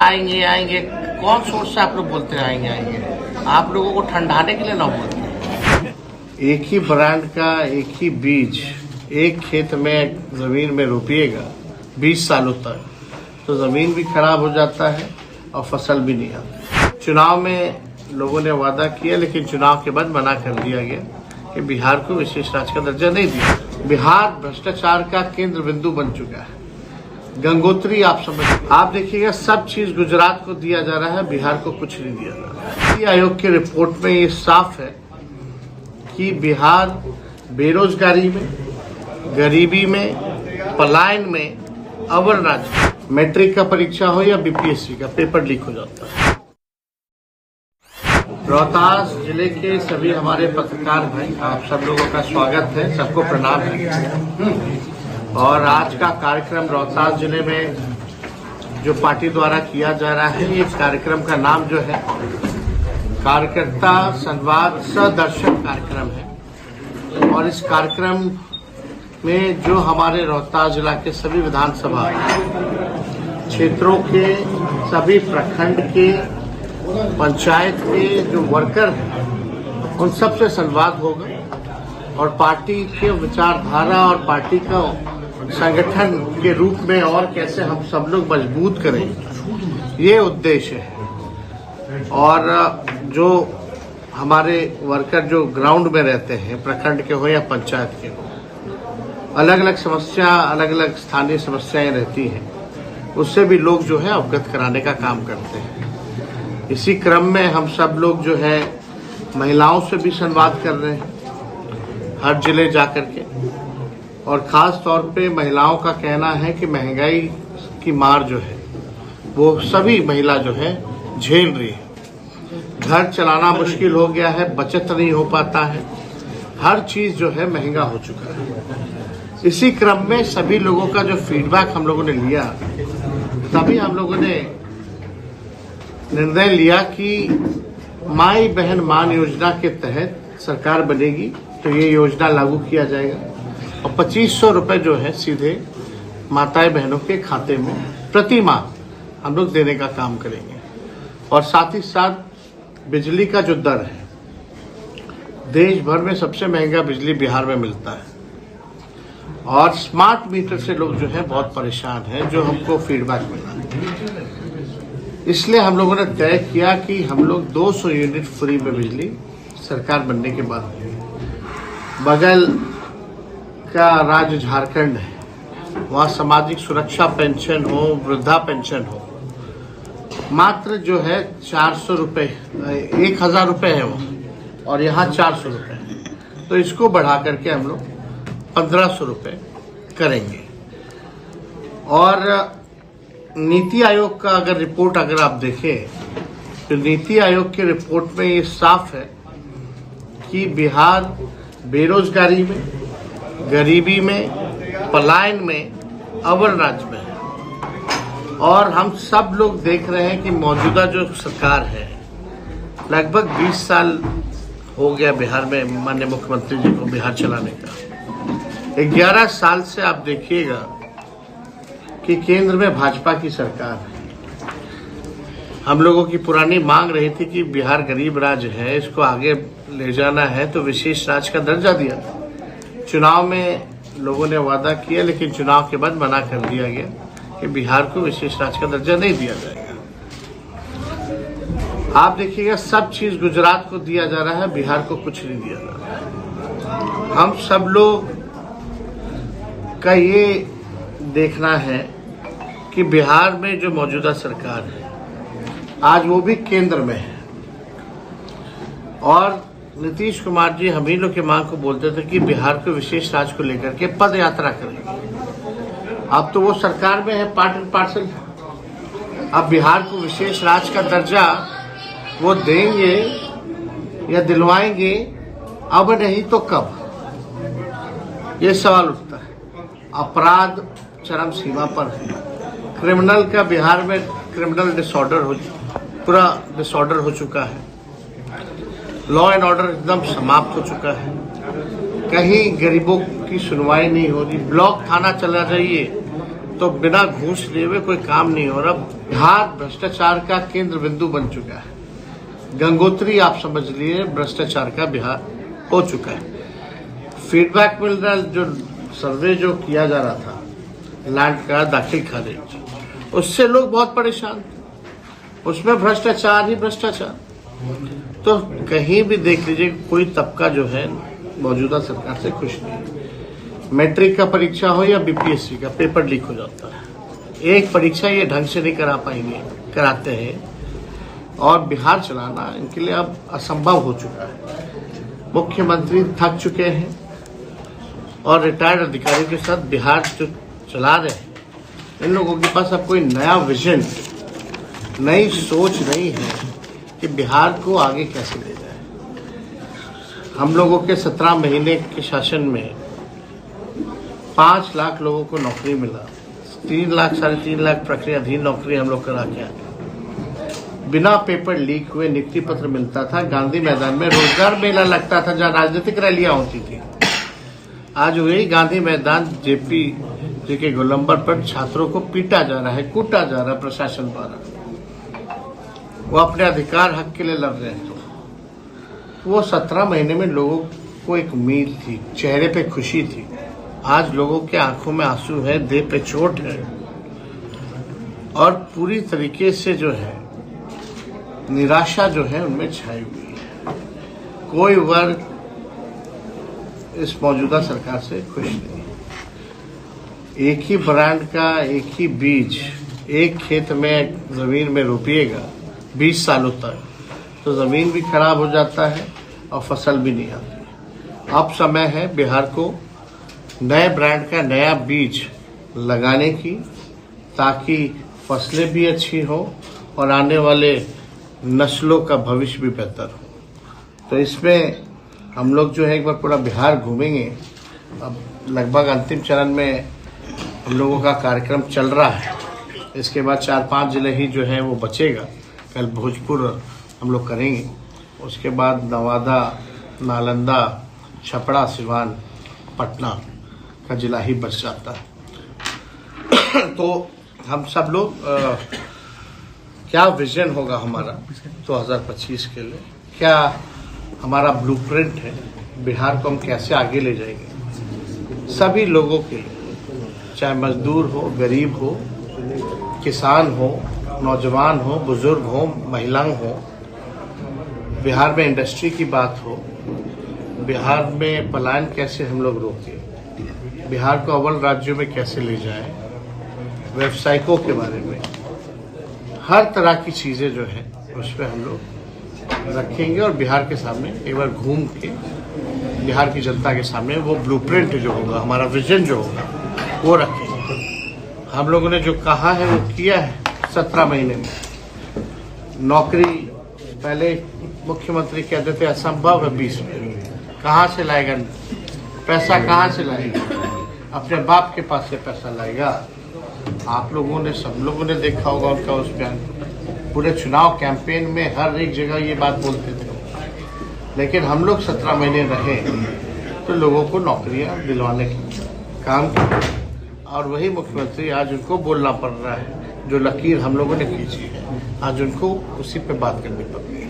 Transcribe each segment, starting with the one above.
आएंगे आएंगे, कौन सोच से आप लोग बोलते हैं आएंगे आएंगे? आप लोगों को ठंडाने के लिए ना बोलते हैं। एक ही ब्रांड का एक ही बीज एक खेत में जमीन में रोपिएगा 20 सालों तक, तो जमीन भी खराब हो जाता है और फसल भी नहीं आती। चुनाव में लोगों ने वादा किया, लेकिन चुनाव के बाद मना कर दिया गया कि बिहार को विशेष राज्य का दर्जा नहीं दिया। बिहार भ्रष्टाचार का केंद्र बिंदु बन चुका है, गंगोत्री आप समझ। आप देखिएगा सब चीज गुजरात को दिया जा रहा है, बिहार को कुछ नहीं दिया जा रहा है। नीति आयोग की रिपोर्ट में ये साफ है कि बिहार बेरोजगारी में, गरीबी में, पलायन में अव्वल राज्य। मैट्रिक का परीक्षा हो या बीपीएससी का पेपर लीक हो जाता है। रोहतास जिले के सभी हमारे पत्रकार भाई, आप सब लोगों का स्वागत है, सबको प्रणाम है। और आज का कार्यक्रम रोहतास जिले में जो पार्टी द्वारा किया जा रहा है, इस कार्यक्रम का नाम जो है कार्यकर्ता संवाद सदर्शक कार्यक्रम है। और इस कार्यक्रम में जो हमारे रोहतास जिला के सभी विधानसभा क्षेत्रों के, सभी प्रखंड के, पंचायत के जो वर्कर हैं, उन सबसे संवाद होगा और पार्टी के विचारधारा और पार्टी का संगठन के रूप में और कैसे हम सब लोग मजबूत करें, ये उद्देश्य है। और जो हमारे वर्कर जो ग्राउंड में रहते हैं, प्रखंड के हो या पंचायत के हो, अलग अलग समस्या, अलग अलग स्थानीय समस्याएं रहती हैं, उससे भी लोग जो है अवगत कराने का काम करते हैं। इसी क्रम में हम सब लोग जो है महिलाओं से भी संवाद कर रहे हैं हर जिले जाकर के। और खास तौर पे महिलाओं का कहना है कि महंगाई की मार जो है वो सभी महिला जो है झेल रही है। घर चलाना मुश्किल हो गया है, बचत नहीं हो पाता है, हर चीज जो है महंगा हो चुका है। इसी क्रम में सभी लोगों का जो फीडबैक हम लोगों ने लिया, तभी हम लोगों ने निर्णय लिया कि माई बहन मान योजना के तहत सरकार बनेगी तो ये योजना लागू किया जाएगा और 2500 रुपए जो है सीधे माताएं बहनों के खाते में प्रति माह हम लोग देने का काम करेंगे। और साथ ही साथ बिजली का जो दर है, देश भर में सबसे महंगा बिजली बिहार में मिलता है और स्मार्ट मीटर से लोग जो है बहुत परेशान हैं, जो हमको फीडबैक मिला। इसलिए हम लोगों ने तय किया कि हम लोग 200 यूनिट फ्री में बिजली सरकार बनने के बाद। बगल का राज्य झारखंड है, वहाँ सामाजिक सुरक्षा पेंशन हो, वृद्धा पेंशन हो, मात्र जो है 400 रुपये, 1000 रुपये है वो, और यहाँ 400 रुपये। तो इसको बढ़ा करके हम लोग 1500 रुपये करेंगे। और नीति आयोग का अगर रिपोर्ट अगर आप देखें तो नीति आयोग की रिपोर्ट में ये साफ है कि बिहार बेरोजगारी में, गरीबी में, पलायन में अव्वल राज्य में है। और हम सब लोग देख रहे हैं कि मौजूदा जो सरकार है, लगभग 20 साल हो गया बिहार में माननीय मुख्यमंत्री जी को बिहार चलाने का। 11 साल से आप देखिएगा कि केंद्र में भाजपा की सरकार है। हम लोगों की पुरानी मांग रही थी कि बिहार गरीब राज्य है, इसको आगे ले जाना है तो विशेष राज्य का दर्जा दिया। चुनाव में लोगों ने वादा किया, लेकिन चुनाव के बाद मना कर दिया गया कि बिहार को विशेष राज्य का दर्जा नहीं दिया जाएगा। आप देखिएगा सब चीज गुजरात को दिया जा रहा है, बिहार को कुछ नहीं दिया जा रहा है। हम सब लोग का ये देखना है कि बिहार में जो मौजूदा सरकार है आज वो भी केंद्र में है। और नीतीश कुमार जी हम ही लोग की मांग को बोलते थे कि बिहार को विशेष राज्य को लेकर के पद यात्रा करेंगे। अब तो वो सरकार में है, पार्ट एंड पार्सल। अब बिहार को विशेष राज्य का दर्जा वो देंगे या दिलवाएंगे, अब नहीं तो कब, ये सवाल उठता है। अपराध चरम सीमा पर है। क्रिमिनल का बिहार में क्रिमिनल डिसऑर्डर पूरा डिसऑर्डर हो चुका है। लॉ एंड ऑर्डर एकदम समाप्त हो चुका है। कहीं गरीबों की सुनवाई नहीं हो रही। ब्लॉक थाना चला जाइए, तो बिना घूस लिए हुए कोई काम नहीं हो रहा। बिहार भ्रष्टाचार का केंद्र बिंदु बन चुका है। गंगोत्री आप समझ लिए भ्रष्टाचार का बिहार हो चुका है। फीडबैक मिल रहा है, जो सर्वे जो किया जा रहा था लैंड का दाखिल खारिज, उससे लोग बहुत परेशान थे। उसमें भ्रष्टाचार ही भ्रष्टाचार। तो कहीं भी देख लीजिए, कोई तबका जो है मौजूदा सरकार से खुश नहीं। मैट्रिक का परीक्षा हो या बीपीएससी का, पेपर लीक हो जाता है। एक परीक्षा ये ढंग से नहीं कराते हैं और बिहार चलाना इनके लिए अब असंभव हो चुका है। मुख्यमंत्री थक चुके हैं और रिटायर्ड अधिकारियों के साथ बिहार जो चला रहे हैं, इन लोगों के पास अब कोई नया विजन, नई सोच नहीं है कि बिहार को आगे कैसे ले जाए। हम लोगों के 17 महीने के शासन में 5 लाख लोगों को नौकरी मिला। 3 लाख 3.5 लाख प्रक्रियाधीन नौकरी हम लोग करा के आए। बिना पेपर लीक हुए नियुक्ति पत्र मिलता था। गांधी मैदान में रोजगार मेला लगता था जहां राजनीतिक रैलियां होती थी। आज वही गांधी मैदान जेपी जी के गोलंबर पर छात्रों को पीटा जा रहा है, कूटा जा रहा है प्रशासन द्वारा। वो अपने अधिकार हक के लिए लड़ रहे हैं। तो वो 17 महीने में लोगों को एक उम्मीद थी, चेहरे पे खुशी थी। आज लोगों के आंखों में आंसू है, देह पे चोट है और पूरी तरीके से जो है निराशा जो है उनमें छाई हुई है। कोई वर्ग इस मौजूदा सरकार से खुश नहीं। एक ही ब्रांड का एक ही बीज एक खेत में जमीन में रोपिएगा 20 सालों तक, तो जमीन भी खराब हो जाता है और फसल भी नहीं आती। अब समय है बिहार को नए ब्रांड का नया बीज लगाने की, ताकि फसलें भी अच्छी हो और आने वाले नस्लों का भविष्य भी बेहतर हो। तो इसमें हम लोग जो है एक बार पूरा बिहार घूमेंगे। अब लगभग अंतिम चरण में हम लोगों का कार्यक्रम चल रहा है। इसके बाद 4-5 जिले ही जो है वो बचेगा। कल भोजपुर हम लोग करेंगे, उसके बाद नवादा, नालंदा, छपरा, सिवान, पटना का जिला ही बच जाता है। तो हम सब लोग क्या विजन होगा हमारा 2025 के लिए, क्या हमारा ब्लूप्रिंट है, बिहार को हम कैसे आगे ले जाएंगे सभी लोगों के लिए, चाहे मजदूर हो, गरीब हो, किसान हो, नौजवान हो, बुजुर्ग हो, महिला हो। बिहार में इंडस्ट्री की बात हो, बिहार में पलायन कैसे हम लोग रोकें, बिहार को अव्वल राज्यों में कैसे ले जाएं, व्यावसायिकों के बारे में हर तरह की चीजें जो है उस पर हम लोग रखेंगे और बिहार के सामने एक बार घूम के बिहार की जनता के सामने वो ब्लूप्रिंट जो होगा, हमारा विजन जो होगा वो रखेंगे। हम लोगों ने जो कहा है वो किया है। 17 महीने में नौकरी पहले मुख्यमंत्री कहते थे असंभव है 20 में, कहाँ से लाएगा पैसा, कहाँ से लाएगा, अपने बाप के पास से पैसा लाएगा। आप लोगों ने, सब लोगों ने देखा होगा उनका उस बयान, पूरे चुनाव कैंपेन में हर एक जगह ये बात बोलते थे। लेकिन हम लोग 17 महीने रहे तो लोगों को नौकरियां दिलवाने के काम किया और वही मुख्यमंत्री आज उनको बोलना पड़ रहा है। जो लकीर हम लोगों ने खींची है आज उनको उसी पे बात करनी पड़ रही है।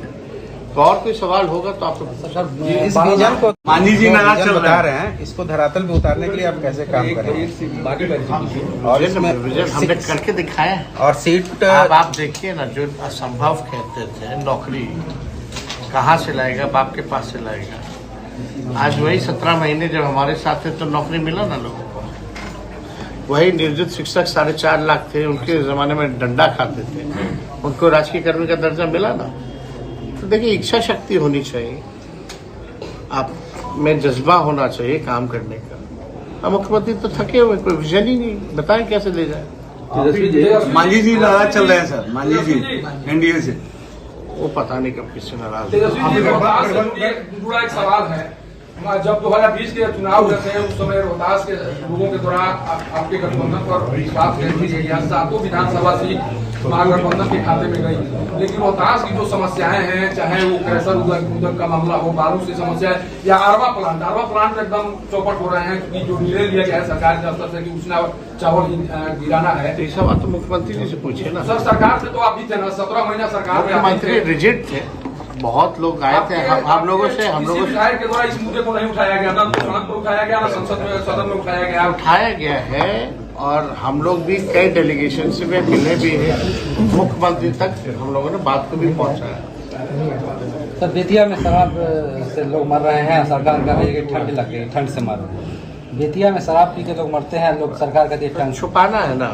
तो और कोई सवाल होगा तो आप इस विजन को मांझी जी नाराज चल रहे हैं, इसको धरातल पे उतारने के लिए आप कैसे काम करेंगे? और इसमें विजन हमने करके दिखाया है। और सीट आप देखिए ना, जो असंभव कहते थे नौकरी कहाँ से लाएगा, बाप के पास से लाएगा। आज वही 17 महीने जब हमारे साथ थे तो नौकरी मिला ना लोगों को। वही नियोजित शिक्षक 4.5 लाख थे, उनके जमाने में डंडा खाते थे, उनको राजकीय कर्मी का दर्जा मिला ना। तो देखिए, इच्छा शक्ति होनी चाहिए, आप में जज्बा होना चाहिए काम करने का। मुख्यमंत्री तो थके हुए, कोई विजन ही नहीं, बताएं कैसे ले जाए। मांझी जी नाराज चल रहे हैं सर, मांझी जी एनडीए से। वो पता नहीं कब किससे नाराज जुड़ा एक सवाल है। जब 2020 के चुनाव रहते हैं उस समय रोहतास के लोगों के द्वारा आपके गठबंधन पर विश्वास व्यक्त की गई है। 7 विधानसभा सीट महागठबंधन के खाते में गई। लेकिन रोहतास की जो समस्याएं हैं, चाहे वो कैसर उदक का मामला हो, बालू से समस्या है, या अरवा प्लांट एकदम चौपट हो रहे हैं, क्योंकि जो निर्णय लिया गया है सरकार के स्तर से कि उसने चावल गिराना है। तो ये सब बात तो मुख्यमंत्री जी से पूछिए ना। सर सरकार से तो आप भी थे ना, 17 महीना सरकार में मुख्यमंत्री रिजिड थे, बहुत लोग आए थे, हम लोगों से विधायक के द्वारा इस मुद्दे को नहीं उठाया गया, ना सड़क पर उठाया गया, ना संसद में सदन में उठाया गया। उठाया गया है और हम लोग भी कई डेलीगेशन से भी मिले भी हैं, मुख्यमंत्री तक हम लोगों ने बात को भी पहुंचाया। सर बेतिया में शराब से लोग मर रहे हैं, सरकार कह रही है कि ठंड लग गई, ठंड से मर रहे हैं। बेतिया में शराब पी के लोग मरते हैं, लोग सरकार कहती है ठंड। छुपाना है ना,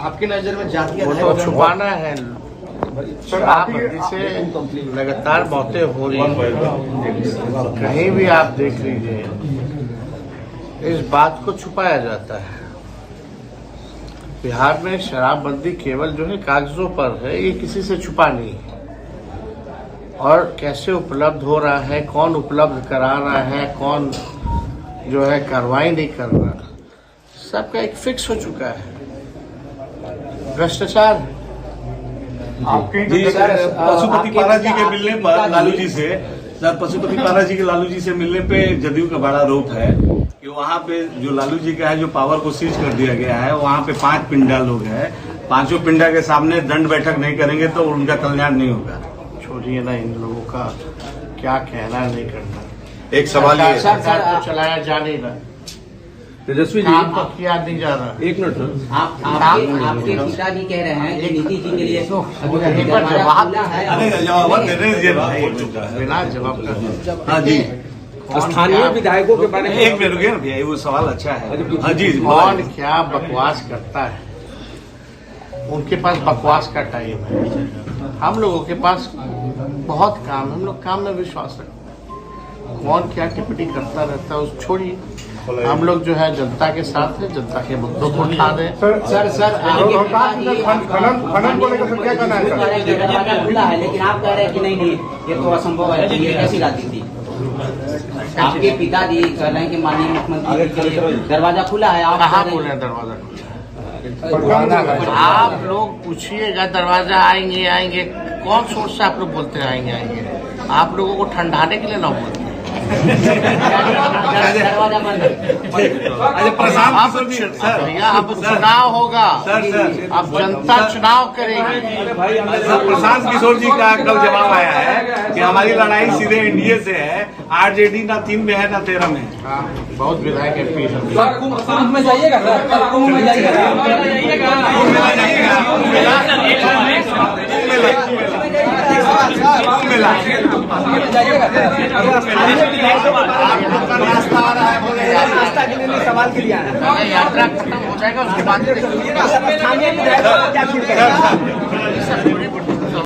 आपकी नजर में जातीय वो तो छुपाना है। शराबबंदी से लगातार मौतें हो रही हैं, कहीं भी आप देख लीजिए, इस बात को छुपाया जाता है। बिहार में शराबबंदी केवल जो है कागजों पर है, ये किसी से छुपा नहीं है। और कैसे उपलब्ध हो रहा है, कौन उपलब्ध करा रहा है, कौन जो है कार्रवाई नहीं कर रहा, सबका एक फिक्स हो चुका है, भ्रष्टाचार है। जी सर, पशुपति पारा जी के मिलने पर लालू जी से, सर पशुपति पारा जी के लालू जी से मिलने पे जदयू का बड़ा आरोप है कि वहाँ पे जो लालू जी का है, जो पावर को सीज कर दिया गया है, वहाँ पे 5 पिंडा लोग हैं, 5 पिंडा के सामने दंड बैठक नहीं करेंगे तो उनका कल्याण नहीं होगा। छोड़िए ना, इन लोगों का क्या कहना नहीं करना। एक सवाल ये सरकार को चलाया जा नहीं रहा, तेजस्वी काम तो किया नहीं जा रहा। एक मिनट आपके पिताजी कह रहे हैं कि नीतीश जी के लिए यहीं पर जवाब जवाब दे रहे हैं भाई, बिना जवाब का। हाँ जी, स्थानीय विधायकों के बारे में एक मिनट रुकिए ना भैया, वो सवाल अच्छा है। हाँ जी, कौन क्या बकवास करता है, उनके पास बकवास का टाइम है, हम लोगों के पास बहुत काम है, हम लोग काम में विश्वास रखते हैं। कौन क्या टिप्पणी करता रहता है उस छोड़िए, हम लोग जो है जनता के साथ है, जनता के मुद्दों को उठा दें। सर खनन को लेकर क्या कहना है? दरवाजा खुला है, लेकिन आप कह रहे हैं कि नहीं ये तो असंभव है, ये कैसी राजनीति? आपके पिताजी कह रहे हैं कि माननीय मुख्यमंत्री के लिए दरवाजा खुला है, आप कहाँ बोल रहे हैं दरवाजा खुला है? आप लोग पूछिएगा दरवाजा आएंगे आएंगे, कौन सोच से आप लोग बोलते हैं आएंगे आएंगे? आप लोगों को ठंडाने के लिए ना बोलते हैं। दरवाजा बंद अब चुनाव होगा, सर अब जनता चुनाव करेगी। सर प्रशांत किशोर जी का कल जवाब आया है कि हमारी लड़ाई सीधे एनडीए से है, आरजेडी ना 3 में है ना 13 में है। हाँ, बहुत विधायक एमपी हैं। कुंभ में जाइएगा सर, कुंभ में सवाल के लिए यात्रा खत्म हो जाएगा उसके बाद